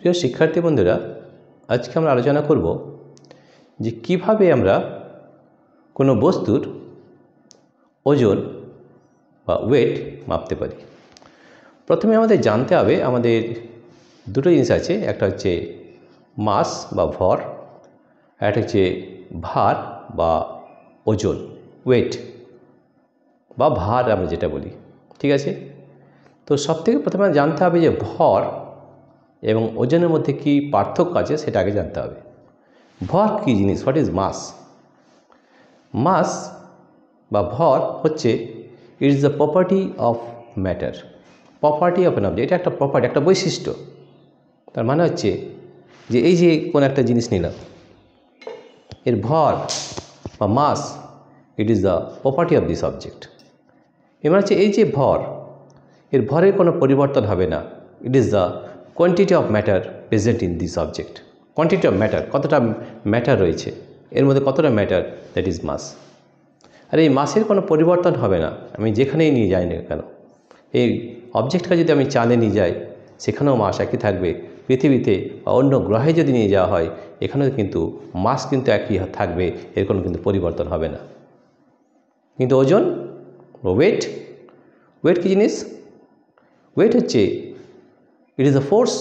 প্রিয় শিক্ষার্থী বন্ধুরা, আজকে আমরা আলোচনা করব যে কিভাবে আমরা কোনো বস্তুর ওজন বা ওয়েট মাপতে পারি। প্রথমে আমাদের জানতে হবে আমাদের দুটো জিনিস আছে, একটা হচ্ছে মাস বা ভর, একটা হচ্ছে ভার বা ওজন, ওয়েট বা ভার আমরা যেটা বলি। ঠিক আছে, তো সবথেকে প্রথমে জানতে হবে যে ভর এবং ওজনের মধ্যে কি পার্থক্য আছে সেটা আগে জানতে হবে। ভর কী জিনিস? হোয়াট ইজ মাস? মাস বা ভর হচ্ছে ইট is the property of matter, property of an object. এটা একটা প্রপার্টি, একটা বৈশিষ্ট্য। তার মানে হচ্ছে যে এই যে কোন একটা জিনিস নিলাম, এর ভর বা mass, it is the property of this object. এবার হচ্ছে এই যে ভর, এর ভরের কোনো পরিবর্তন হবে না। ইট is the quantity of matter present in this object. Quantity of matter, কতটা ম্যাটার রয়েছে এর মধ্যে, কতটা ম্যাটার, দ্যাট ইজ মাস। আর এই মাসের কোনো পরিবর্তন হবে না, আমি যেখানেই নিয়ে যাই না কেন। এই অবজেক্টটা যদি আমি চাঁদে নিয়ে যাই, সেখানেও মাস একই থাকবে। পৃথিবীতে বা অন্য গ্রহে যদি নিয়ে যাওয়া হয়, এখানেও কিন্তু মাস কিন্তু একই থাকবে, এর কোনো কিন্তু পরিবর্তন হবে না। কিন্তু ওজন, ওয়েট, ওয়েট কী জিনিস? ওয়েট হচ্ছে ইট ইজ আ ফোর্স।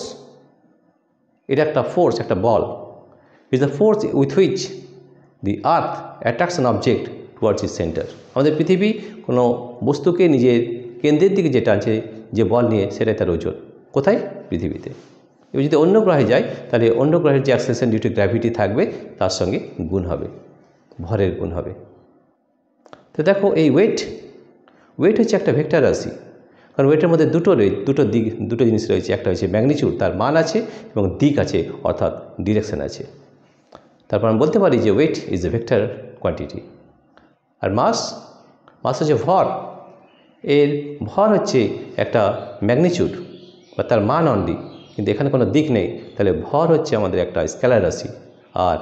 এটা একটা ফোর্স, একটা বল। It is a force with which the earth attracts an object towards its centre. আমাদের পৃথিবী কোনো বস্তুকে নিজের কেন্দ্রের দিকে যে টানছে, যে বল নিয়ে, সেটাই তার ওজন। কোথায়? পৃথিবীতে। এবার যদি অন্য গ্রহে যায়, তাহলে অন্য গ্রহের যে অ্যাক্সেলারেশন ডিউ টু গ্র্যাভিটি থাকবে, তার সঙ্গে গুণ হবে, ভরের গুণ হবে। তো দেখো, এই ওয়েট হচ্ছে একটা ভেক্টর রাশি। কারণ ওয়েটের মধ্যে দুটো জিনিস রয়েছে। একটা হচ্ছে ম্যাগনিচিউড, তার মান আছে, এবং দিক আছে, অর্থাৎ ডিরেকশন আছে। তারপর আমি বলতে পারি যে weight is a vector quantity. আর মাস হচ্ছে ভর। এর ভর হচ্ছে একটা ম্যাগনিচিউড বা তার মান অনলি, কিন্তু এখানে কোনো দিক নেই। তাহলে ভর হচ্ছে আমাদের একটা স্কেলার রাশি, আর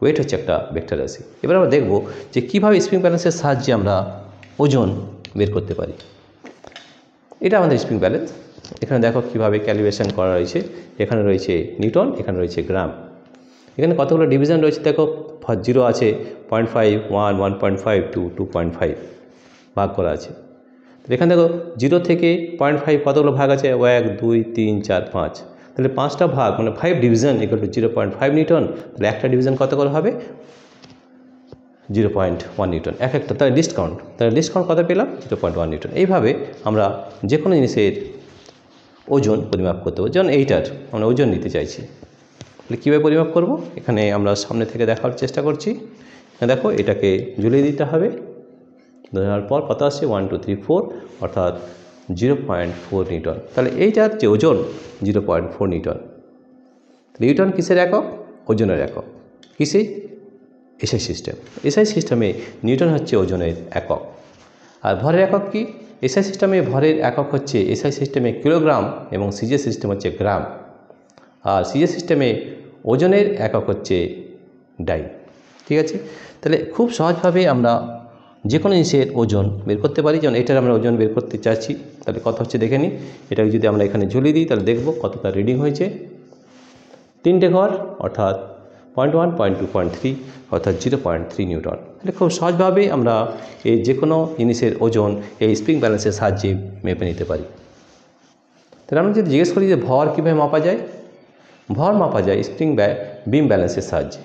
ওয়েট হচ্ছে একটা ভেক্টর রাশি। এবার আমরা দেখব যে কীভাবে স্প্রিং ব্যালেন্সের সাহায্যে আমরা ওজন বের করতে পারি। এটা আমাদের স্প্রিং ব্যালেন্স। এখানে দেখো কীভাবে ক্যালিব্রেশন করা রয়েছে। এখানে রয়েছে নিউটন, এখানে রয়েছে গ্রাম। এখানে কতগুলো ডিভিশন রয়েছে দেখো। 0 আছে, 0.5, 1, 1.5, 2, 2.5 ভাগ করা আছে। এখানে দেখো 0 থেকে 0.5 কতগুলো ভাগ আছে? 1, 2, 3, 4, 5। তাহলে 5টা ভাগ মানে 5 ডিভিশন ইকুয়াল টু 0.5 নিউটন। তাহলে একটা ডিভিশন কত করে হবে? 0.1 নিউটন এক একটা। তাহলে লিস্ট কাউন্ট কত পেলাম? 0.1 নিউটন। এইভাবে আমরা যে কোনো জিনিসের ওজন পরিমাপ করতে পারবো। যেমন এইটার আমরা ওজন নিতে চাইছি, তাহলে কীভাবে পরিমাপ করব? এখানে আমরা সামনে থেকে দেখার চেষ্টা করছি। দেখো, এটাকে ঝুলিয়ে দিতে হবে। ধরার পর কত আসছে? 1, 2, 3, 4, অর্থাৎ 0.4 নিউটন। তাহলে এইটার যে ওজন 0.4 নিউটন। নিউটন কিসের একক? ওজনের একক। কিসে? SI system. এসআই সিস্টেমে নিউটন হচ্ছে ওজনের একক। আর ভরের একক কি? এসআই সিস্টেমে ভরের একক হচ্ছে, এসআই সিস্টেমে কিলোগ্রাম এবং সিজে সিস্টেম হচ্ছে গ্রাম। আর সিজে সিস্টেমে ওজনের একক হচ্ছে ডাই। ঠিক আছে, তাহলে খুব সহজভাবে আমরা যে কোনো জিনিসের ওজন বের করতে পারি। যেমন এটার আমরা ওজন বের করতে চাচ্ছি, তাহলে কত হচ্ছে দেখে নিই। এটাকে যদি আমরা এখানে ঝুলিয়ে দিই, তাহলে দেখব কতটা রিডিং হয়েছে। 3টে ঘর, অর্থাৎ 0.1, 0.2, 0.3, অর্থাৎ 0.3 নিউটন। তাহলে খুব সহজভাবে আমরা এই যে কোনো জিনিসের ওজন এই স্প্রিং ব্যালেন্সের সাহায্যে মেপে নিতে পারি। তাহলে আমরা যদি জিজ্ঞেস করি যে ভর কীভাবে মাপা যায়? ভর মাপা যায় স্প্রিং বিম ব্যালেন্সের সাহায্যে।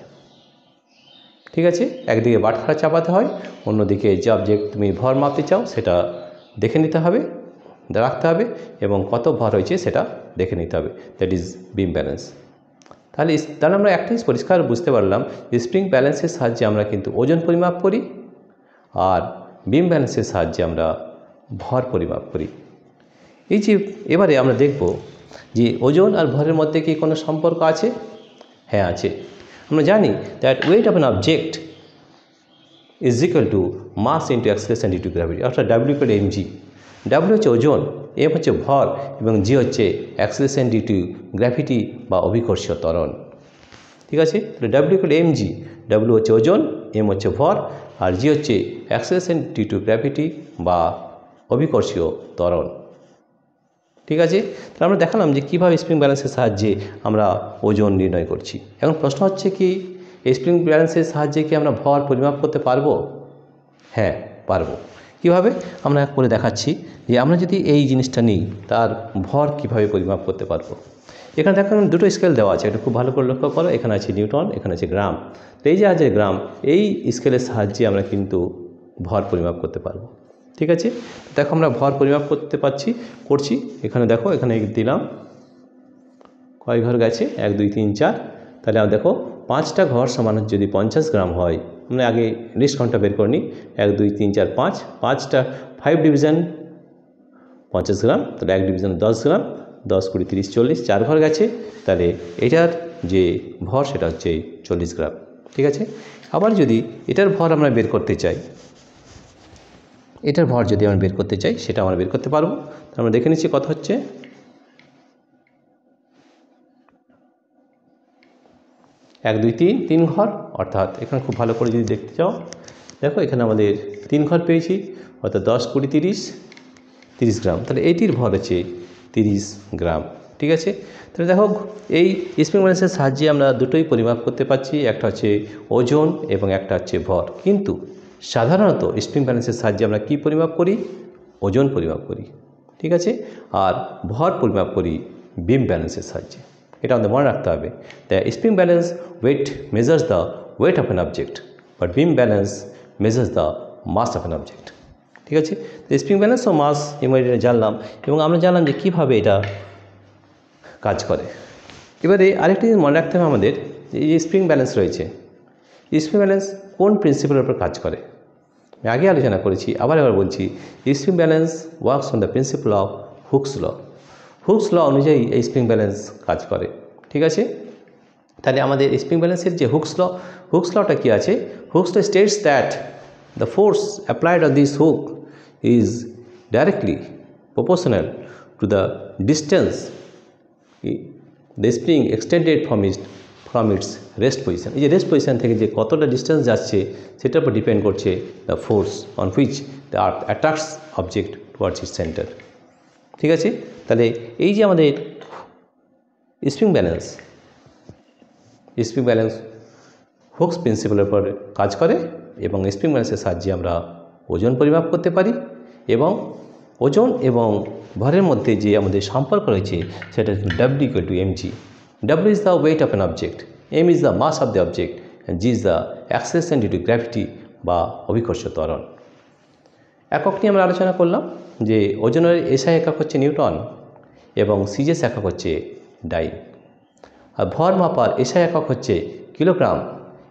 ঠিক আছে, একদিকে বাটখারা চাপাতে হয়, অন্যদিকে যে অবজেক্ট তুমি ভর মাপতে চাও সেটা দেখে নিতে হবে, রাখতে হবে, এবং কত ভর হয়েছে সেটা দেখে নিতে হবে। That is beam balance. তাহলে আমরা একটা জিনিস পরিষ্কার বুঝতে পারলাম, স্প্রিং ব্যালেন্সের সাহায্যে আমরা কিন্তু ওজন পরিমাপ করি, আর বিম ব্যালেন্সের সাহায্যে আমরা ভর পরিমাপ করি। এই যে এবারে আমরা দেখব যে ওজন আর ভরের মধ্যে কি কোনো সম্পর্ক আছে? হ্যাঁ, আছে। আমরা জানি that weight of an object is equal to mass into acceleration due to gravity, অর্থাৎ ডাব্লিউ ইকুয়াল এমজি। ডাব্লিউ হচ্ছে ওজন, এম হচ্ছে ভর, এবং জি হচ্ছে অ্যাক্সেলারেশন ডিউ টু গ্র্যাভিটি বা অভিকর্ষীয় ত্বরণ। ঠিক আছে, তাহলে ডাব্লিউ ইকুয়াল এমজি। ডাব্লিউ হচ্ছে ওজন, এম হচ্ছে ভর, আর জি হচ্ছে অ্যাক্সেলারেশন ডিউ টু গ্র্যাভিটি বা অভিকর্ষীয় ত্বরণ। ঠিক আছে, তাহলে আমরা দেখালাম যে কীভাবে স্প্রিং ব্যালেন্সের সাহায্যে আমরা ওজন নির্ণয় করছি। এখন প্রশ্ন হচ্ছে কি, এই স্প্রিং ব্যালেন্সের সাহায্যে কি আমরা ভর পরিমাপ করতে পারবো? হ্যাঁ, পারবো। কীভাবে? আমরা করে দেখাচ্ছি যে আমরা যদি এই জিনিসটা নিই, তার ভর কীভাবে পরিমাপ করতে পারবো। এখানে দেখো দুটো স্কেল দেওয়া আছে, এটা খুব ভালো করে লক্ষ্য করো। এখানে আছে নিউটন, এখানে আছে গ্রাম। তো এই যে আছে গ্রাম, এই স্কেলের সাহায্যে আমরা কিন্তু ভর পরিমাপ করতে পারবো। ঠিক আছে, দেখো আমরা ভর পরিমাপ করছি। এখানে দেখো, এখানে দিলাম কয় ঘর গেছে, 1 2 3 4। তাহলে আমরা দেখো 5টা ঘর সমান যদি 50 গ্রাম হয়, আমরা আগে লিস্ট কাউন্টটা বের করে নিই। 1 2 3 4 5, 5টা 5 ডিভিশন 50 গ্রাম, তাহলে 1 ডিভিশন 10 গ্রাম, 10 20 30 40, 4 ঘর গেছে। তাহলে এটার যে ভর সেটা হচ্ছে 40 গ্রাম। ঠিক আছে, আবার যদি এটার ভর আমরা বের করতে চাই, সেটা আমরা বের করতে পারবো। আমরা দেখে নিচ্ছি কত হচ্ছে। 1 2 3 ঘর, অর্থাৎ এখানে খুব ভালো করে যদি দেখতে চাও, দেখো এখানে আমাদের 3 ঘর পেয়েছি, অর্থাৎ 10 20 30 গ্রাম। তাহলে এইটির ভর হচ্ছে 30 গ্রাম। ঠিক আছে, তাহলে দেখো এই স্প্রিং ব্যালেন্সের সাহায্যে আমরা দুটোই পরিমাপ করতে পারছি, একটা হচ্ছে ওজন এবং একটা হচ্ছে ভর। কিন্তু সাধারণত স্প্রিং ব্যালেন্সের সাহায্যে আমরা কি পরিমাপ করি? ওজন পরিমাপ করি। ঠিক আছে, আর ভর পরিমাপ করি বিম ব্যালেন্সের সাহায্যে। এটা আমাদের মনে রাখতে হবে। The spring balance weight measures the weight of an object, but beam balance measures the mass of an object. ঠিক আছে, তো স্প্রিং ব্যালেন্স ও মাস ইমিডিয়েটলি জানলাম, এবং আমরা জানলাম যে কীভাবে এটা কাজ করে। এবারে আরেকটি জিনিস মনে রাখতে হবে আমাদের, এই যে স্প্রিং ব্যালেন্স রয়েছে, স্প্রিং ব্যালেন্স কোন প্রিন্সিপালের উপর কাজ করে? আমি আগে আলোচনা করেছি, আবার বলছি, spring balance works on the principle of Hooke's law. Hooke's law অনুযায়ী এই স্প্রিং ব্যালেন্স কাজ করে। ঠিক আছে, তাহলে আমাদের স্প্রিং ব্যালেন্সের যে হুকস লটা কী আছে? Hooke's law states that the force applied on this hook is directly proportional to the distance the spring extended from its rest position. এই যে রেস্ট পজিশন থেকে যে কতটা ডিস্টেন্স যাচ্ছে সেটার উপর ডিপেন্ড করছে the force on which the earth attracts object towards its centre. ঠিক আছে, তাহলে এই যে আমাদের স্প্রিং ব্যালেন্স হুকস প্রিন্সিপালের উপর কাজ করে, এবং স্প্রিং ব্যালেন্সের সাহায্যে আমরা ওজন পরিমাপ করতে পারি, এবং ওজন এবং ভরের মধ্যে যে আমাদের সম্পর্ক রয়েছে সেটা W = mg। W is the weight of an object, m is the mass of the object, and g is the acceleration due to gravity বা অভিকর্ষ ত্বরণ। একক নিয়ে আমরা আলোচনা করলাম যে ওজনের SI একক হচ্ছে নিউটন এবং সিজিএস একক হচ্ছে ডাইন, আর ভর মাপার SI একক হচ্ছে কিলোগ্রাম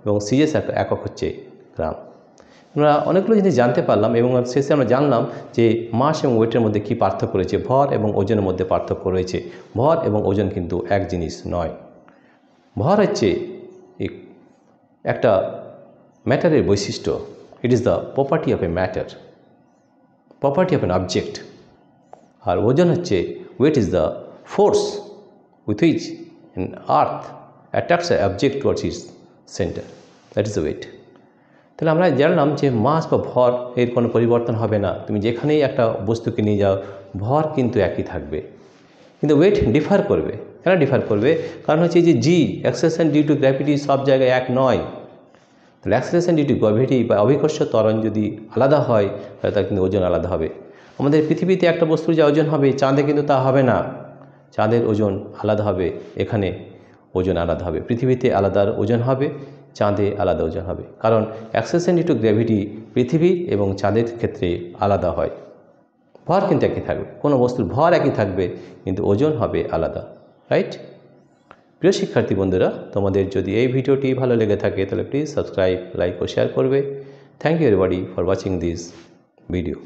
এবং সিজিএস একক হচ্ছে গ্রাম। আমরা অনেকগুলো জিনিস জানতে পারলাম, এবং শেষে আমরা জানলাম যে মাস এবং ওয়েটের মধ্যে কী পার্থক্য রয়েছে, ভর এবং ওজনের মধ্যে পার্থক্য রয়েছে। ভর এবং ওজন কিন্তু এক জিনিস নয়। ভর হচ্ছে একটা ম্যাটারের বৈশিষ্ট্য, it is the property of a matter, property of an object. আর ওজন হচ্ছে weight is the force with which an earth attracts a object towards its centre, that is the weight. তাহলে আমরা জানলাম যে মাস বা ভর এর কোনো পরিবর্তন হবে না। তুমি যেখানেই একটা বস্তুকে নিয়ে যাও, ভর কিন্তু একই থাকবে, কিন্তু ওয়েট ডিফার করবে। কেন ডিফার করবে? কারণ হচ্ছে যে জি, অ্যাক্সেলারেশন ডিউ টু গ্র্যাভিটি, সব জায়গায় এক নয়। তাহলে অ্যাক্সেলারেশন ডিউ টু গ্র্যাভিটি বা অভিকর্ষ ত্বরণ যদি আলাদা হয়, তাহলে তার কিন্তু ওজন আলাদা হবে। আমাদের পৃথিবীতে একটা বস্তুর যা ওজন হবে, চাঁদে কিন্তু তা হবে না। চাঁদের ওজন আলাদা হবে, এখানে ওজন আলাদা হবে। পৃথিবীতে আলাদা ওজন হবে, চাঁদে আলাদা ওজন হবে, কারণ অ্যাক্সেলারেশন ডিউ টু গ্র্যাভিটি পৃথিবী এবং চাঁদের ক্ষেত্রে আলাদা হয়। ভর কিন্তু একই থাকবে, কোনো বস্তুর ভর একই থাকবে, কিন্তু ওজন হবে আলাদা, রাইট? প্রিয় শিক্ষার্থী বন্ধুরা, তোমাদের যদি এই ভিডিওটি ভালো লেগে থাকে তাহলে প্লিজ সাবস্ক্রাইব, লাইক ও শেয়ার করবে। Thank you everybody for watching this video.